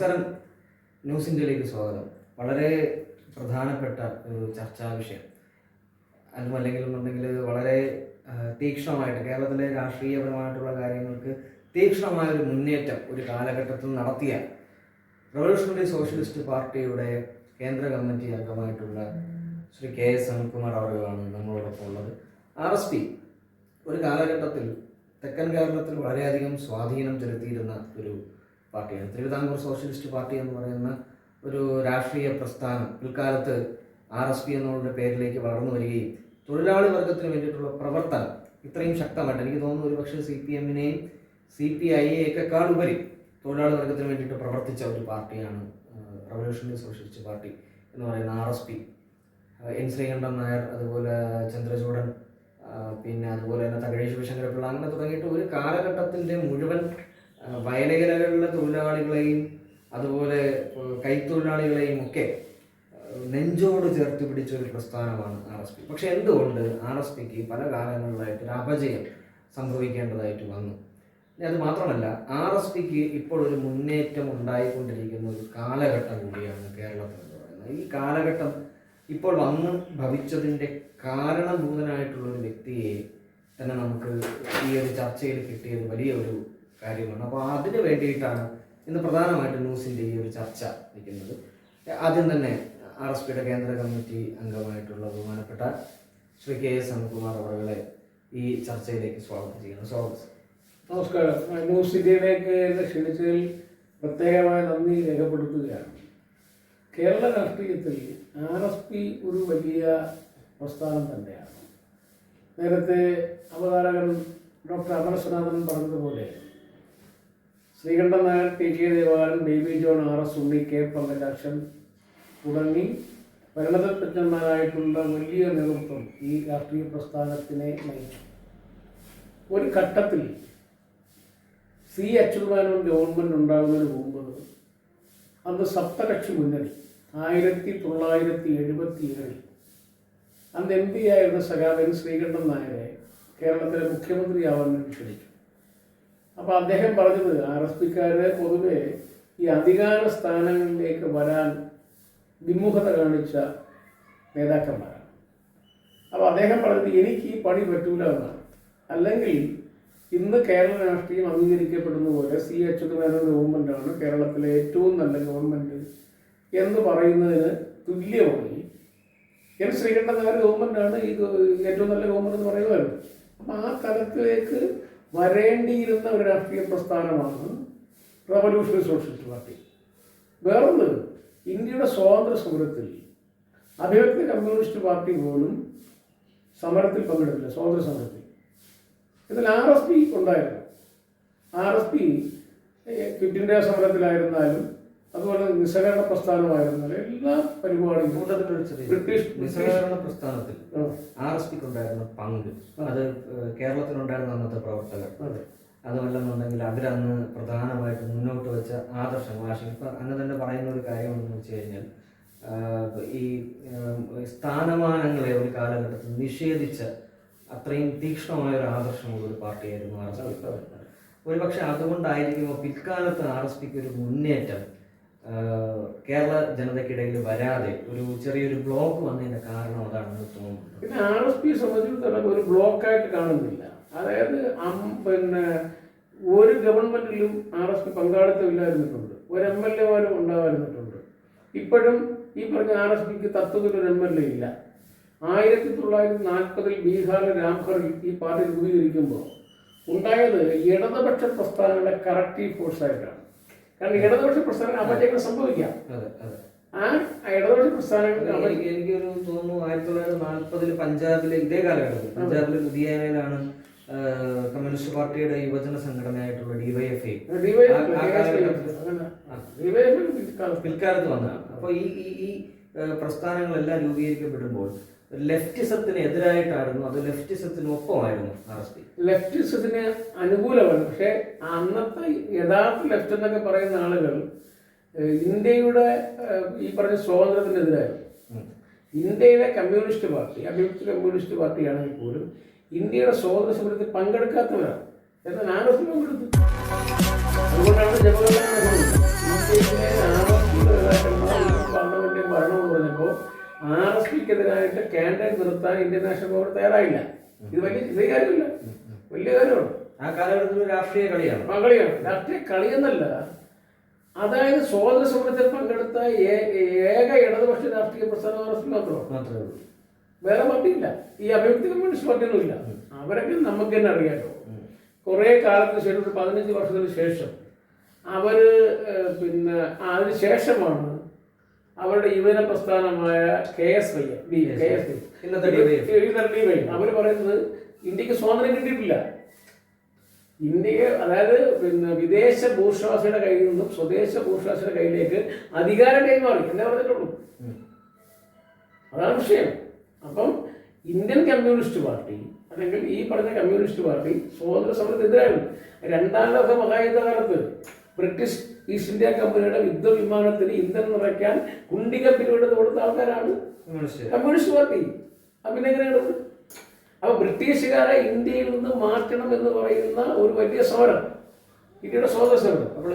നമസ്കാരം. ന്യൂസ് ഇന്ത്യയിലേക്ക് സ്വാഗതം. വളരെ പ്രധാനപ്പെട്ട ഒരു ചർച്ചാ വിഷയം, അതുമല്ലെങ്കിലെന്നുണ്ടെങ്കിൽ വളരെ തീക്ഷ്ണമായിട്ട് കേരളത്തിലെ രാഷ്ട്രീയപരമായിട്ടുള്ള കാര്യങ്ങൾക്ക് തീക്ഷ്ണമായ ഒരു മുന്നേറ്റം ഒരു കാലഘട്ടത്തിൽ നടത്തിയ റവല്യൂഷണറി സോഷ്യലിസ്റ്റ് പാർട്ടിയുടെ കേന്ദ്ര കമ്മിറ്റി അംഗമായിട്ടുള്ള ശ്രീ KS അനിൽകുമാർ അവരാണ് നമ്മളോടൊപ്പം ഉള്ളത്. RSP ഒരു കാലഘട്ടത്തിൽ തെക്കൻ കേരളത്തിൽ വളരെയധികം സ്വാധീനം ചെലുത്തിയിരുന്ന ഒരു പാർട്ടിയാണ്. തിരുവിതാംകൂർ സോഷ്യലിസ്റ്റ് പാർട്ടി എന്ന് പറയുന്ന ഒരു രാഷ്ട്രീയ പ്രസ്ഥാനം പിൽക്കാലത്ത് RSP എന്നുള്ള പേരിലേക്ക് വളർന്നു വരികയും തൊഴിലാളി വർഗത്തിന് വേണ്ടിയിട്ടുള്ള പ്രവർത്തനം ഇത്രയും ശക്തമായിട്ട് എനിക്ക് തോന്നുന്നു ഒരുപക്ഷെ CPM-നെയും CPI-യേക്കാൾ ഉപരി തൊഴിലാളി വർഗത്തിന് വേണ്ടിയിട്ട് പ്രവർത്തിച്ച ഒരു പാർട്ടിയാണ് റവല്യൂഷണറി സോഷ്യലിസ്റ്റ് പാർട്ടി എന്ന് പറയുന്ന RSP. N. ശ്രീകണ്ഠൻ നായർ, അതുപോലെ ചന്ദ്രചൂഡൻ, പിന്നെ അതുപോലെ തന്നെ തകഴി ശിവശങ്കരപിള്ള, അങ്ങനെ തുടങ്ങിയിട്ട് ഒരു കാലഘട്ടത്തിൻ്റെ മുഴുവൻ വയലേലകളിലെ തൊഴിലാളികളെയും അതുപോലെ കൈത്തൊഴിലാളികളെയും ഒക്കെ നെഞ്ചോട് ചേർത്ത് പിടിച്ച ഒരു പ്രസ്ഥാനമാണ് RSP. പക്ഷെ എന്തുകൊണ്ട് RSPക്ക് പല കാലങ്ങളിലായിട്ട് ഒരു അപജയം സംഭവിക്കേണ്ടതായിട്ട് വന്നു? അത് മാത്രമല്ല, RSPക്ക് ഇപ്പോൾ ഒരു മുന്നേറ്റം ഉണ്ടായിക്കൊണ്ടിരിക്കുന്ന ഒരു കാലഘട്ടം കൂടിയാണ് കേരളത്തിൽ എന്ന് പറയുന്നത്. ഈ കാലഘട്ടം ഇപ്പോൾ വന്ന് ഭവിച്ചതിൻ്റെ കാരണഭൂതനായിട്ടുള്ളൊരു വ്യക്തിയെ തന്നെ നമുക്ക് ഈ ഒരു ചർച്ചയിൽ കിട്ടിയത് വലിയ ഒരു കാര്യമാണ്. അപ്പോൾ അതിന് വേണ്ടിയിട്ടാണ് ഇന്ന് പ്രധാനമായിട്ടും ന്യൂസിൻ്റെ ഈ ഒരു ചർച്ച നിൽക്കുന്നത്. ആദ്യം തന്നെ RSPയുടെ കേന്ദ്ര കമ്മിറ്റി അംഗമായിട്ടുള്ള ബഹുമാനപ്പെട്ട ശ്രീ KS അനിൽകുമാർ അവരെ ഈ ചർച്ചയിലേക്ക് സ്വാഗതം ചെയ്യുന്നു. സ്വാഗതം. നമസ്കാരം. ന്യൂസ് ഇന്ത്യയിലേക്ക് ക്ഷണിച്ചതിൽ പ്രത്യേകമായ നന്ദി രേഖപ്പെടുത്തുകയാണ്. കേരള രാഷ്ട്രീയത്തിൽ RSP ഒരു വലിയ പ്രസ്ഥാനം തന്നെയാണ്. നേരത്തെ അവതാരകൻ ഡോക്ടർ അമരസ്വനാഥൻ പറഞ്ഞതുപോലെ Sreekantan Nair, TK Devakaran, BB John, RS Unni, K Pankajakshan തുടങ്ങി ഭരണതജ്ഞന്മാരായിട്ടുള്ള വലിയ നേതൃത്വം ഈ രാഷ്ട്രീയ പ്രസ്ഥാനത്തിനെ നയിച്ചു. ഒരു ഘട്ടത്തിൽ C. അച്യുതമേനോൻ ഗവൺമെൻറ് ഉണ്ടാകുന്നതിന് മുമ്പ് അന്ന് സപ്തകക്ഷി മുന്നണി 1977 അന്ന് MP ആയിരുന്ന സഖാവ് ശ്രീകണ്ഠൻ നായരെ കേരളത്തിലെ മുഖ്യമന്ത്രിയാവാൻ വേണ്ടി ക്ഷണിച്ചു. അപ്പോൾ അദ്ദേഹം പറഞ്ഞത് RSPക്കാരെ പൊതുവെ ഈ അധികാര സ്ഥാനങ്ങളിലേക്ക് വരാൻ വിമുഖത കാണിച്ച നേതാക്കന്മാരാണ്. അപ്പോൾ അദ്ദേഹം പറഞ്ഞത് എനിക്ക് ഈ പണി പറ്റൂല എന്നാണ്. അല്ലെങ്കിൽ ഇന്ന് കേരള രാഷ്ട്രീയം അംഗീകരിക്കപ്പെടുന്ന പോലെ C. അച്യുതമേനോൻ ഗവൺമെൻറ്റാണ് കേരളത്തിലെ ഏറ്റവും നല്ല ഗവൺമെൻറ് എന്ന് പറയുന്നതിന് തുല്യമായി N. ശ്രീകണ്ഠൻ നായർ ഗവൺമെൻറ്റാണ് ഈ ഏറ്റവും നല്ല ഗവൺമെൻറ് എന്ന് പറയുമായിരുന്നു. അപ്പം ആ തലത്തിലേക്ക് വരേണ്ടിയിരുന്ന ഒരു രാഷ്ട്രീയ പ്രസ്ഥാനമാണ് റവല്യൂഷണറി സോഷ്യലിസ്റ്റ് പാർട്ടി. വേറൊന്ന്, ഇന്ത്യയുടെ സ്വാതന്ത്ര്യ സമരത്തിൽ അഭിവ്യക്ത കമ്മ്യൂണിസ്റ്റ് പാർട്ടി പോലും സമരത്തിൽ പങ്കെടുത്തില്ല, സ്വാതന്ത്ര്യ സമരത്തിൽ. എന്നാൽ RSP ഉണ്ടായിരുന്നു. RSP ക്വിറ്റ് ഇന്ത്യ സമരത്തിലായിരുന്നാലും അതുപോലെ നിസ്സഹകരണ പ്രസ്ഥാനമായിരുന്നാലും എല്ലാ പരിപാടിയും ബ്രിട്ടീഷ് നിസ്സഹകരണ പ്രസ്ഥാനത്തിൽ RSPക്ക് ഉണ്ടായിരുന്ന പങ്ക്, അത് കേരളത്തിലുണ്ടായിരുന്ന അന്നത്തെ പ്രവർത്തകർ, അതുമല്ലെന്നുണ്ടെങ്കിൽ അവരന്ന് പ്രധാനമായിട്ട് മുന്നോട്ട് വെച്ച ആദർശം വാഷിംഗ്ടൺ അന്ന് തന്നെ പറയുന്ന ഒരു കാര്യമെന്ന് വെച്ച് കഴിഞ്ഞാൽ ഈ സ്ഥാനമാനങ്ങളെ ഒരു കാലഘട്ടത്തിൽ നിഷേധിച്ച അത്രയും തീക്ഷ്ണമായ ഒരു ആദർശമുള്ള ഒരു പാർട്ടിയായിരുന്നു RSP. ഒരുപക്ഷെ അതുകൊണ്ടായിരിക്കുമോ പിൽക്കാലത്ത് RSPക്ക് ഒരു മുന്നേറ്റം കേരള ജനതയ്ക്കിടയിൽ വരാതെ ഒരു ചെറിയൊരു ബ്ലോക്ക് വന്നതിൻ്റെ കാരണം അതാണെന്ന് തോന്നുന്നു. പിന്നെ RSP സംബന്ധിച്ചിടത്തോളം ഒരു ബ്ലോക്കായിട്ട് കാണുന്നില്ല. അതായത് പിന്നെ ഒരു ഗവൺമെൻറ്റിലും RSP പങ്കാളിത്തം ഇല്ലായിരുന്നിട്ടുണ്ട്, ഒരു MLA-മാരും ഉണ്ടായിരുന്നിട്ടുണ്ട്. ഇപ്പോഴും ഈ പറഞ്ഞ RSPക്ക് തത്വത്തിൽ ഒരു MLA ഇല്ല. 1940 ബീഹാറിലെ രാംഘറിൽ ഈ പാർട്ടി രൂപീകരിക്കുമ്പോൾ ഉണ്ടായത് ഇടതുപക്ഷ പ്രസ്ഥാനങ്ങളുടെ കറക്റ്റീവ് ഫോഴ്സായിട്ടാണ്. കാരണം ഇടതുപക്ഷ പ്രസ്ഥാനം അപജയം സംഭവിക്കാം. ആ ഇടതുപക്ഷ പ്രസ്ഥാനങ്ങൾക്ക് എനിക്കൊരു തോന്നുന്നു 1940 പഞ്ചാബിലെ ഇതേ കാലഘട്ടത്തിൽ പഞ്ചാബിലെ ലുധിയാനയിലാണ് കമ്മ്യൂണിസ്റ്റ് പാർട്ടിയുടെ യുവജന സംഘടനയായിട്ടുള്ള DYFI പിൽക്കാലത്ത് വന്നതാണ്. അപ്പോൾ ഈ പ്രസ്ഥാനങ്ങളെല്ലാം രൂപീകരിക്കപ്പെടുമ്പോൾ ലെഫ്റ്റിസത്തിന് എതിരായിട്ടായിരുന്നു, അത് ലെഫ്റ്റിസത്തിന് ഒപ്പമായിരുന്നു RSP. ലെഫ്റ്റിസത്തിന് അനുകൂലമാണ്. പക്ഷേ അന്നത്തെ യഥാർത്ഥ ലെഫ്റ്റ് എന്നൊക്കെ പറയുന്ന ആളുകൾ ഇന്ത്യയുടെ ഈ പറഞ്ഞ സ്വാതന്ത്ര്യത്തിനെതിരായിരുന്നു. ഇന്ത്യയിലെ കമ്മ്യൂണിസ്റ്റ് പാർട്ടി, അഭിവ്യക്ത കമ്മ്യൂണിസ്റ്റ് പാർട്ടിയാണെങ്കിൽ പോലും ഇന്ത്യയുടെ സ്വാതന്ത്ര്യ സമരത്തിൽ പങ്കെടുക്കാത്തവരാണ്. എന്നാൽ RSP പങ്കെടുത്തു. അതുകൊണ്ടാണ് ജവഹർലാൽ നെഹ്റു ഇന്ത്യയിലെ സ്ഥാനാർത്ഥിയായിട്ട് കാൻഡിഡേറ്റ് നിർത്താൻ ഇന്ത്യൻ നാഷണൽ കോൺഗ്രസ് തയ്യാറായില്ല. ഇത് വലിയ കാര്യമില്ല, വലിയ കാര്യമാണ്. ആ കാലഘട്ടത്തിൽ രാഷ്ട്രീയ കളിയാണ്. കളിയാണ്, രാഷ്ട്രീയ കളിയെന്നല്ല. അതായത് സ്വാതന്ത്ര്യ സമരത്തിൽ പങ്കെടുത്ത ഏക ഇടതുപക്ഷ രാഷ്ട്രീയ പ്രസ്ഥാനം മാത്രമേ ഉള്ളൂ. വേറെ പാർട്ടിയില്ല. ഈ അഭിവ്യക്തി കമ്മ്യൂണിസ്റ്റ് പാർട്ടിയൊന്നുമില്ല. അവരൊക്കെ നമുക്ക് തന്നെ അറിയാമല്ലോ. കുറേ കാലത്തിന് ശേഷം, ഒരു 15 വർഷത്തിന് ശേഷം അവര് പിന്നെ അതിന് ശേഷമാണ് അവരുടെ യുവജന പ്രസ്ഥാനമായ KSY അവർ പറയുന്നത് ഇന്ത്യക്ക് സ്വാതന്ത്ര്യം കിട്ടിയിട്ടില്ല. ഇന്ത്യക്ക്, അതായത് പിന്നെ വിദേശ ഭൂർഷ്വാസിയുടെ കയ്യിൽ നിന്നും സ്വദേശ ഭൂർഷ്വാസിയുടെ കയ്യിലേക്ക് അധികാരം കൈമാറി എന്നേ പറഞ്ഞിട്ടുള്ളൂ. അതാണ് വിഷയം. അപ്പം ഇന്ത്യൻ കമ്മ്യൂണിസ്റ്റ് പാർട്ടി അല്ലെങ്കിൽ ഈ പറഞ്ഞ കമ്മ്യൂണിസ്റ്റ് പാർട്ടി സ്വാതന്ത്ര്യ സമരത്തിനെതിരായിരുന്നു. 2ാം ലോക മഹായുദ്ധകാലത്ത് ബ്രിട്ടീഷ് ഈസ്റ്റ് ഇന്ത്യ കമ്പനിയുടെ യുദ്ധവിമാനത്തിന് ഇന്ധനം നിറയ്ക്കാൻ കുണ്ടിക പിരിവെടുത്ത് കൊടുത്ത ആൾക്കാരാണ് കമ്മ്യൂണിസ്റ്റ് പാർട്ടി. പിന്നെ എങ്ങനെയാണ്? അപ്പൊ ബ്രിട്ടീഷുകാരെ ഇന്ത്യയിൽ നിന്ന് മാറ്റണം എന്ന് പറയുന്ന ഒരു വലിയ സമരം, ഇന്ത്യയുടെ സ്വാതന്ത്ര്യ സമരം. അപ്പോൾ